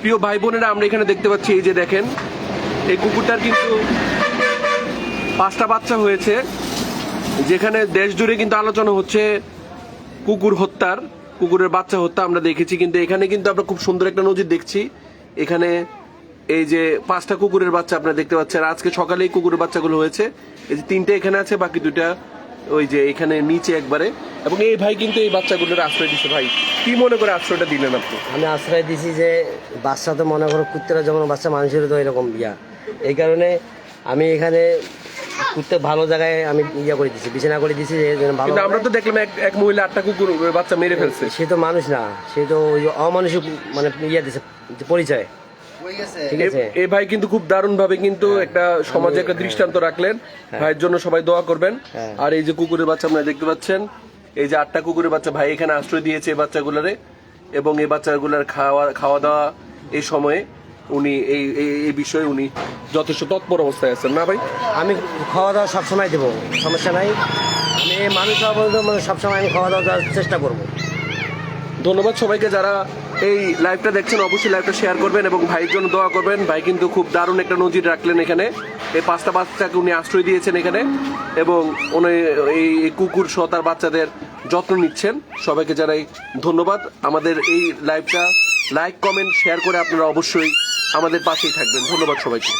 প্রিয় ভাই বোনেরা, আমরা এখানে দেখতে পাচ্ছি, এই যে দেখেন, এই কুকুরটার কিন্তু 5টা বাচ্চা হয়েছে, যেখানে দেশ জুড়ে কিন্তু আলোচনা হচ্ছে কুকুরের বাচ্চা হত্যা আমরা দেখেছি। কিন্তু এখানে কিন্তু আমরা খুব সুন্দর একটা নজির দেখছি। এখানে এই যে 5টা কুকুরের বাচ্চা আপনারা দেখতে পাচ্ছেন, আজকে সকালেই কুকুরের বাচ্চাগুলো হয়েছে। এই যে 3টে এখানে আছে, বাকি 2টা ওই যে এখানে নিচে একবারে। এবং এই ভাই কিন্তু এই বাচ্চাগুলোর আশ্রয় দিচ্ছে। ভাই, কি মনে করে আশ্রয়টা দিলেন আপনি? আমি আশ্রয় দিছি যে বাচ্চা তো মনে করো কুত্তেরা যেমন বাচ্চা, মানুষেরও তো এরকম এই কারণে আমি এখানে কুত্তে ভালো জায়গায় আমি করে দিছি, বিছানা করে দিছি যে ভালো। কিন্তু আমরা তো দেখলাম এক মহিলা 8টা কুকুর বাচ্চা মেরে ফেলছে। সে তো মানুষ না, সে তো ওই অমানুষিক মানে দিছে পরিচয়। ঠিক আছে, এই ভাই কিন্তু খুব দারুণ ভাবে কিন্তু একটা সমাজে একটা দৃষ্টান্ত রাখলেন। ভাইয়ের জন্য সবাই দোয়া করবেন। আর এই যে কুকুরের বাচ্চা আপনারা দেখতে পাচ্ছেন, এই যে 8টা কুকুরের বাচ্চা ভাই এখানে আশ্রয় দিয়েছে এই বাচ্চাগুলোরে। এবং এই বাচ্চাগুলোর খাওয়া দাওয়া এই সময়ে উনি এই বিষয়ে উনি যথেষ্ট তৎপর অবস্থায় আছেন। না ভাই, আমি খাওয়া দাওয়া সবসময় দেবো, সমস্যা নাই। আমি মানুষ হওয়া পর্যন্ত মানে সবসময় আমি খাওয়া দাওয়া দেওয়ার চেষ্টা করবো। ধন্যবাদ সবাইকে যারা এই লাইভটা দেখছেন। অবশ্যই লাইভটা শেয়ার করবেন এবং ভাইয়ের জন্য দোয়া করবেন। ভাই কিন্তু খুব দারুণ একটা নজির রাখলেন এখানে। এই 5টা বাচ্চাকে উনি আশ্রয় দিয়েছেন এখানে, এবং উনি এই কুকুর সহ তার বাচ্চাদের যত্ন নিচ্ছেন। সবাইকে জানাই ধন্যবাদ। আমাদের এই লাইভটা লাইক, কমেন্ট, শেয়ার করে আপনারা অবশ্যই আমাদের পাশেই থাকবেন। ধন্যবাদ সবাইকে।